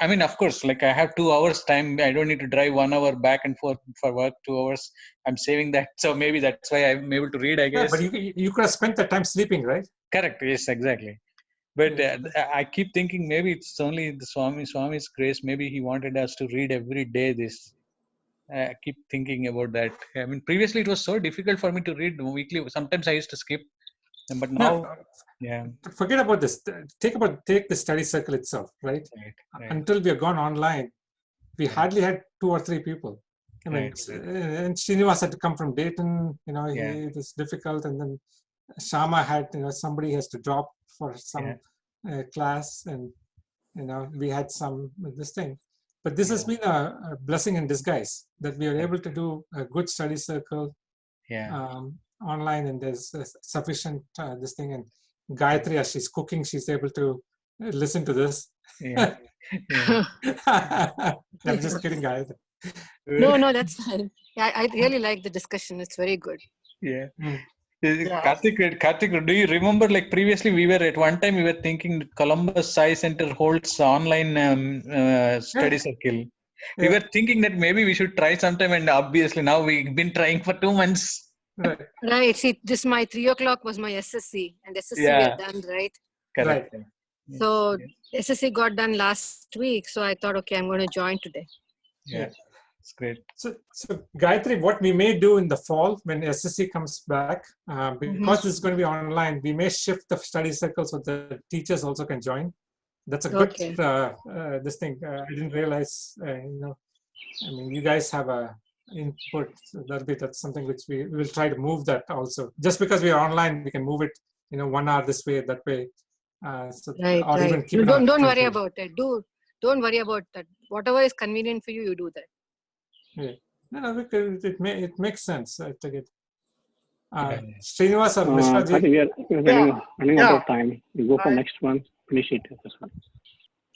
mean, of course, like I have 2 hours time. I don't need to drive 1 hour back and forth for work. 2 hours. I'm saving that. So maybe that's why I'm able to read, I guess. But you could have spent that time sleeping, right? Correct. Yes, exactly. But I keep thinking maybe it's only the Swami's grace. Maybe he wanted us to read every day this. I keep thinking about that. I mean, previously it was so difficult for me to read weekly. Sometimes I used to skip, but now, forget about this. Take the study circle itself, right? Until we have gone online, we hardly had 2 or 3 people. I mean, and Srinivas had to come from Dayton. It was difficult, and then Shama had, somebody has to drop for some class, and we had this thing. But this has been a blessing in disguise that we are able to do a good study circle online, and there's sufficient this thing. And Gayatri, as she's cooking, she's able to listen to this. I'm just kidding, Gayatri. No, that's fine. I really like the discussion. It's very good. Karthik, do you remember, like previously we were at one time we were thinking Columbus Sai Center holds online study circle. We were thinking that maybe we should try sometime, and obviously now we've been trying for 2 months. Right. See, my 3 o'clock was my SSC, and SSC we are done, right? Correct. Right. So SSC got done last week, so I thought, okay, I'm going to join today. It's great. So Gayatri, what we may do in the fall when SSC comes back, because this is going to be online, we may shift the study circle so the teachers also can join. That's a good this thing. I didn't realize. I mean, you guys have a input. That's something which we will try to move that also. Just because we are online, we can move it. 1 hour this way, that way. Even keep don't worry about it. Don't worry about that. Whatever is convenient for you, you do that. Yeah. No, it makes sense. I take it. Srinivas or Mishra ji? I think we are running out of time. We go for next one. Finish it. This one.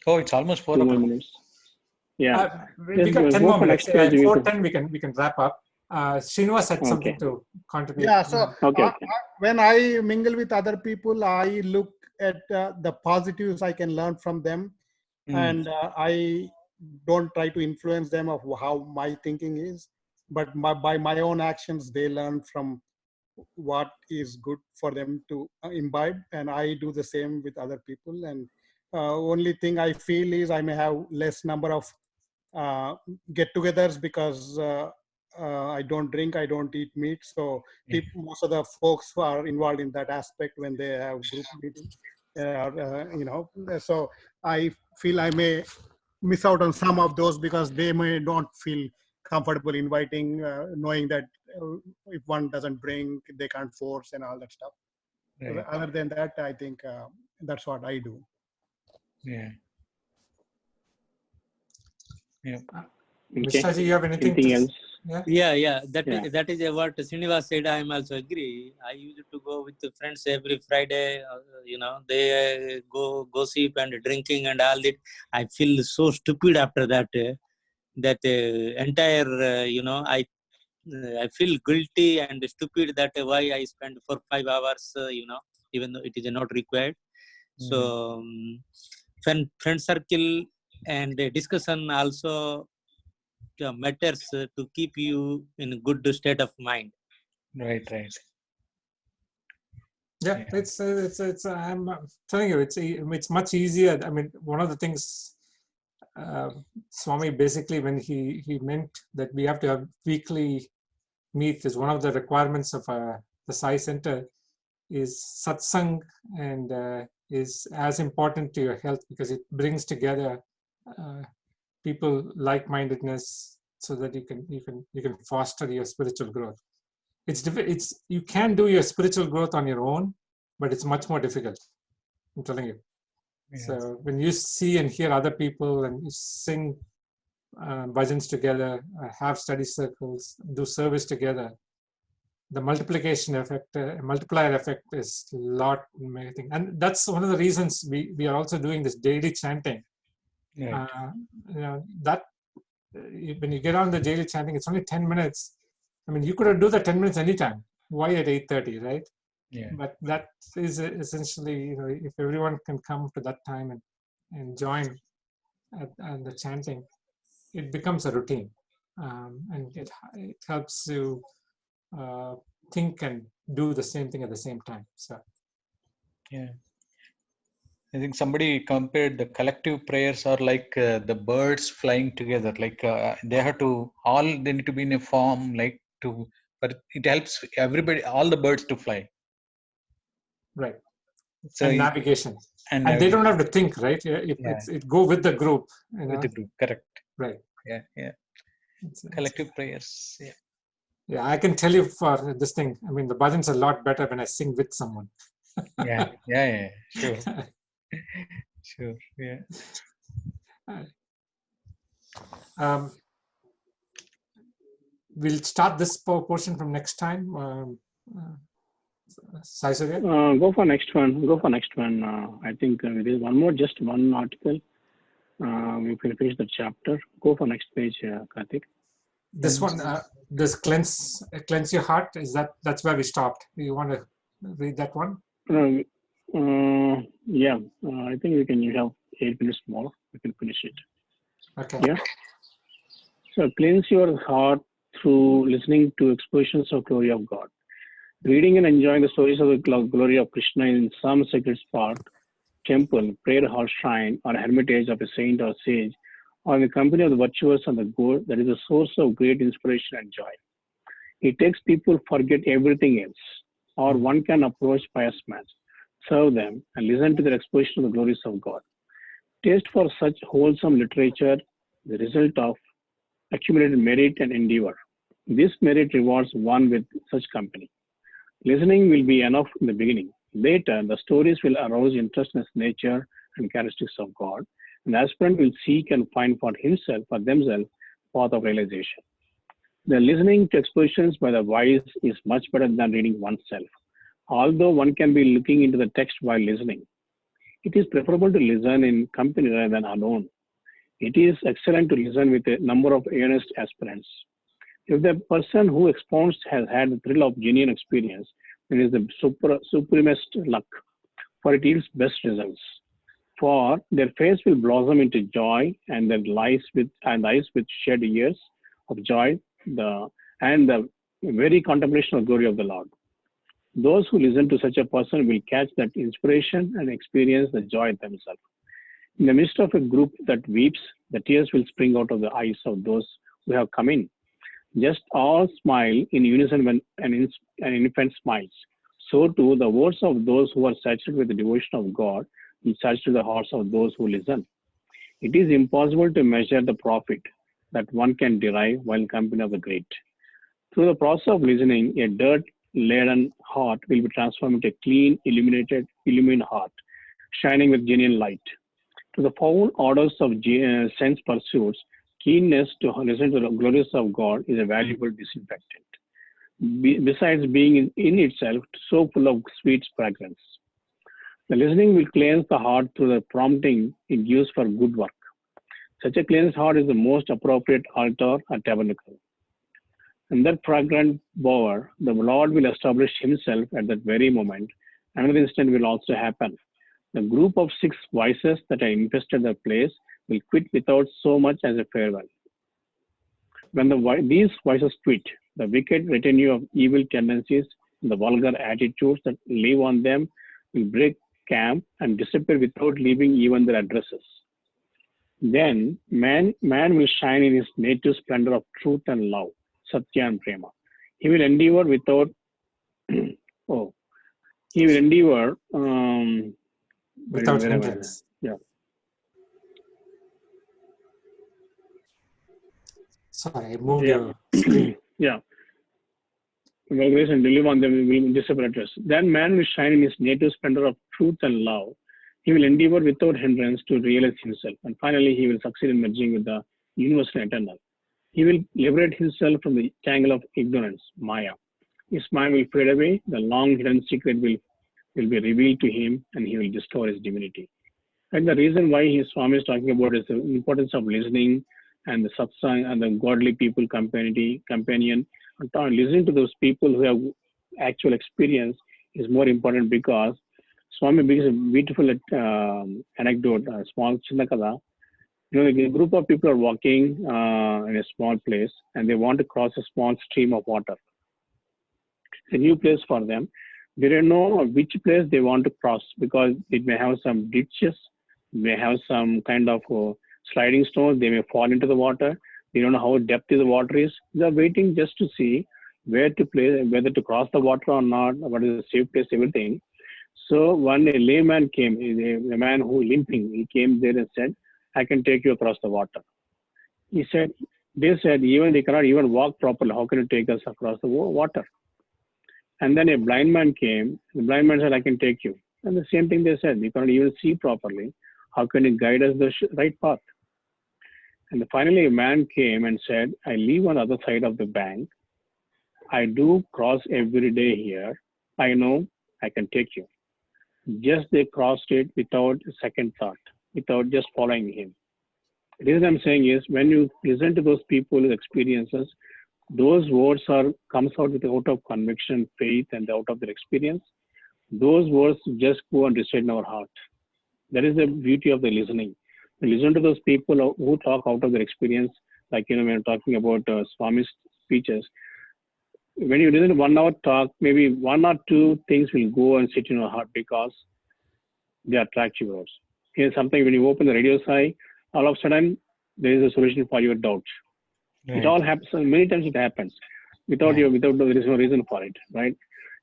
Oh, it's almost 4 2 more minutes. Yeah. We got 10 more minutes. 4:10 we can wrap up. Srinivas had something to contribute. Yeah. So when I mingle with other people, I look at the positives I can learn from them, and I don't try to influence them of how my thinking is, but by my own actions, they learn from what is good for them to imbibe, and I do the same with other people. And only thing I feel is I may have less number of get-togethers because I don't drink, I don't eat meat. So most of the folks who are involved in that aspect when they have group meeting, so I feel I may miss out on some of those because they may not feel comfortable inviting, knowing that if one doesn't drink, they can't force and all that stuff. Right. Other than that, I think that's what I do. Yeah. Yeah. Okay. Mishra ji, you have anything Anything to else? Yeah. That Yeah. is what Srinivas said. I am also agree. I used to go with the friends every Friday. They go gossip and drinking and all that. I feel so stupid after that. That entire, I feel guilty and stupid that why I spend for 5 hours, even though it is not required. So, friend circle and discussion also matters to keep you in a good state of mind. Right. Yeah, it's I'm telling you, it's much easier. I mean, one of the things Swami basically, when he meant that we have to have weekly meet, is one of the requirements of the Sai Center is satsang, and is as important to your health because it brings together people like-mindedness so that you can foster your spiritual growth. It's you can do your spiritual growth on your own, but it's much more difficult. I'm telling you. Yeah. So when you see and hear other people and you sing bhajans together, have study circles, do service together, the multiplication effect, multiplier effect is a lot amazing. And that's one of the reasons we are also doing this daily chanting. Right. That when you get on the daily chanting, it's only 10 minutes. I mean, you could do the 10 minutes anytime. Why at 8:30, right? Yeah. But that is essentially, if everyone can come to that time and join at the chanting, it becomes a routine, and it helps you think and do the same thing at the same time. So Yeah. I think somebody compared the collective prayers are like the birds flying together. Like they need to be in a form, but it helps everybody, all the birds to fly. right. So And navigation. And they navigation. don't have to think, right? It go with the group. With the group, correct. Right. Yeah. Collective prayers. Yeah. Yeah, I can tell you for this thing. I mean, the bhajans are a lot better when I sing with someone. Yeah. Sure. Sure. Yeah. We'll start this portion from next time. Sai Surya? Go for next one. I think there is one more, just one article. We can finish the chapter. Go for next page, Karthik. This one, this cleanse your heart. That's where we stopped? You want to read that one? Yeah. I think you have 8 minutes more. We can finish it. Okay. Yeah. So cleanse your heart through listening to expressions of glory of God. Reading and enjoying the stories of the glory of Krishna in some sacred spot, temple, prayer hall, shrine, or hermitage of a saint or sage, or in the company of the virtuous and the good, that is a source of great inspiration and joy. It takes people forget everything else, or one can approach pious men, serve them, and listen to their exposition of the glories of God. Taste for such wholesome literature, the result of accumulated merit and endeavor. This merit rewards one with such company. Listening will be enough in the beginning. Later, the stories will arouse interest in the nature and characteristics of God, and the aspirant will seek and find for themselves, path of realization. The listening to expositions by the wise is much better than reading oneself. Although one can be looking into the text while listening, it is preferable to listen in company rather than alone. It is excellent to listen with a number of earnest aspirants. If the person who expounds has had the thrill of genuine experience, then it is the supremest luck, for it yields best results. For their face will blossom into joy, and their eyes with shed tears of joy, and the very contemplation of the glory of the Lord. Those who listen to such a person will catch that inspiration and experience the joy themselves. In the midst of a group that weeps, the tears will spring out of the eyes of those who have come in. Just all smile in unison when an infant smiles. So too, the words of those who are saturated with the devotion of God will saturate the hearts of those who listen. It is impossible to measure the profit that one can derive while in company of the great. Through the process of listening, a dirt-laden heart will be transformed into a clean, illumined heart, shining with genuine light. To the foul orders of sense pursuits, keenness to listen to the glories of God is a valuable disinfectant. Besides being in itself so full of sweet fragrance. The listening will cleanse the heart through the prompting it gives for good work. Such a cleansed heart is the most appropriate altar or tabernacle. In that fragrant bower, the Lord will establish himself at that very moment. Another instant will also happen. The group of 6 voices that have infested the place will quit without so much as a farewell. When these voices quit, the wicked retinue of evil tendencies and the vulgar attitudes that live on them will break camp and disappear without leaving even their addresses. Then man will shine in his native splendor of truth and love, Satya and Prema. He will endeavor without, Without hindrance. Yeah. Sorry, I moved your screen. Yeah. Grace and live on them will disappear. Then man will shine in his native splendor of truth and love. He will endeavor without hindrance to realize himself. And finally, he will succeed in merging with the universal and eternal. He will liberate himself from the tangle of ignorance, Maya. His mind will fade away. The long hidden secret will be revealed to him and he will discover his divinity. And the reason why his Swami is talking about is the importance of listening and the satsang and the godly people companion. Listening to those people who have actual experience is more important because Swami brings a beautiful anecdote, a small Chinnakada. A group of people are walking in a small place and they want to cross a small stream of water. It's a new place for them. They don't know which place they want to cross because it may have some ditches, may have some kind of sliding stones, they may fall into the water. They don't know how depth the water is. They are waiting just to see where to place, whether to cross the water or not, what is the safe place, everything. So one a layman came, a man who limping, he came there and said, I can take you across the water. They said, even they cannot even walk properly. How can you take us across the water? And then a blind man came. The blind man said, I can take you. And the same thing they said, we cannot even see properly. How can you guide us the right path? And finally a man came and said, I live on the other side of the bank. I do cross every day here. I know I can take you. Just they crossed it without a second thought, without just following him. The reason I'm saying is when you listen to those people's experiences, those words comes out of conviction, faith, and out of their experience. Those words just go and reside in our heart. That is the beauty of the listening. You listen to those people who talk out of their experience, like when we're talking about Swami's speeches. When you listen to 1 hour talk, maybe 1 or 2 things will go and sit in your heart because they attract you words. Here's something when you open the radio side, all of a sudden there is a solution for your doubt. Right. It all happens. Many times it happens without there is no reason for it, right?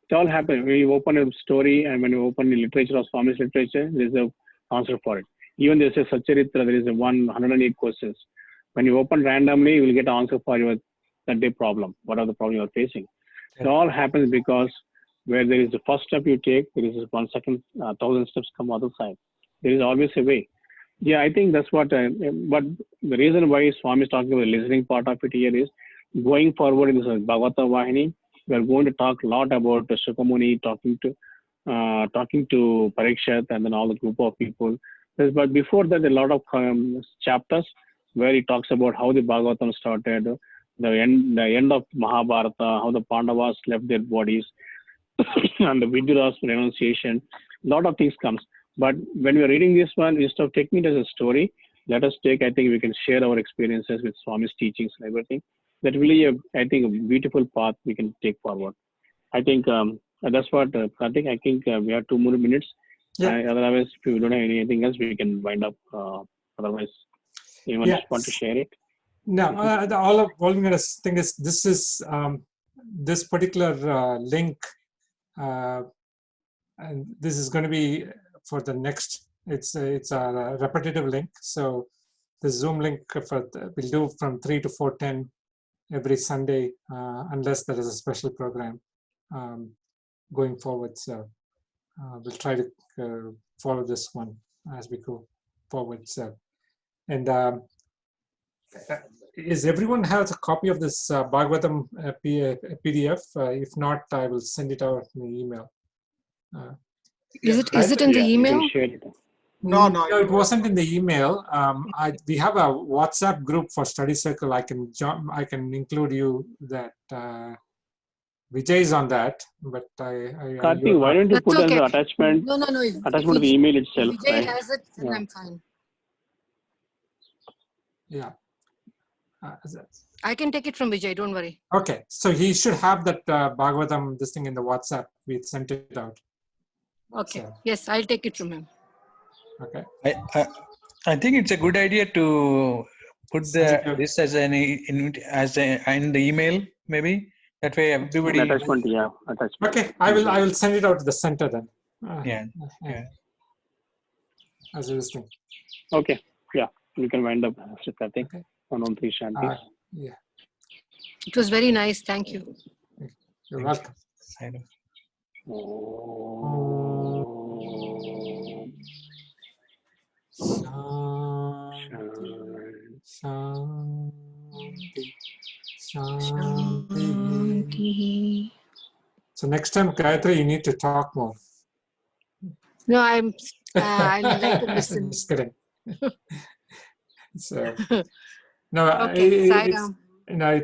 It all happens when you open a story and when you open the literature of Swami's literature, there is an answer for it. Even there's a Satcharitra, there is 108 questions. When you open randomly, you will get an answer for your that day problem, whatever the problem you are facing. It all happens because where there is the first step you take, there is 1 second, 1,000 steps come other side. There is always a way. Yeah, I think that's what, but the reason why Swami is talking about the listening part of it here is going forward in this Bhagavata Vahini, we are going to talk a lot about Shukamuni talking to Parikshat and then all the group of people. But before that, a lot of chapters where he talks about how the Bhagavatam started, the end of Mahabharata, how the Pandavas left their bodies, and the Vidura's renunciation. A lot of things comes. But when we are reading this one, instead of taking it as a story, let us take, I think we can share our experiences with Swami's teachings and everything. That really, I think, a beautiful path we can take forward. I think That's what Karthik. I think we have 2 more minutes. Yeah. Otherwise, if we don't have anything else, we can wind up. Otherwise, anyone Yeah. want to share it? No, all I'm going to think is this is this particular link, and this is going to be for the next. It's a repetitive link, so the Zoom link we'll do from 3 to 4:10 every Sunday, unless there is a special program going forward. So we'll try to follow this one as we go forward. So, and is everyone has a copy of this Bhagavatam PDF? If not, I will send it out in the email. Is it in the You email? can share it. No, No, it wasn't in the email. We have a WhatsApp group for study circle. I can include you that. Vijay is on that, but Karthik, why don't you That's put as okay. an attachment? No. Attachment to the email itself, Vijay right? has it, then Yeah. I'm fine. Yeah. I can take it from Vijay, don't worry. Okay, so he should have that Bhagavatam, this thing in the WhatsApp. We sent it out. Okay. So, Yes, I'll take it from him. okay. I think it's a good idea to put Send it this as in the email, maybe. That way everybody. An attachment, yeah. Attachment. Okay, I will send it out to the center then. Yeah. As this thing. Okay. Yeah. We can wind up, Mr. Karthik. Okay. 113 Shanti. Yeah, It was very nice. Thank you. you're welcome. Sairam. Shanti, Shanti. So next time, Gayatri, you need to talk more. No, I'm like to listen. Just kidding. So, no, Okay, it's, Sairam. you know,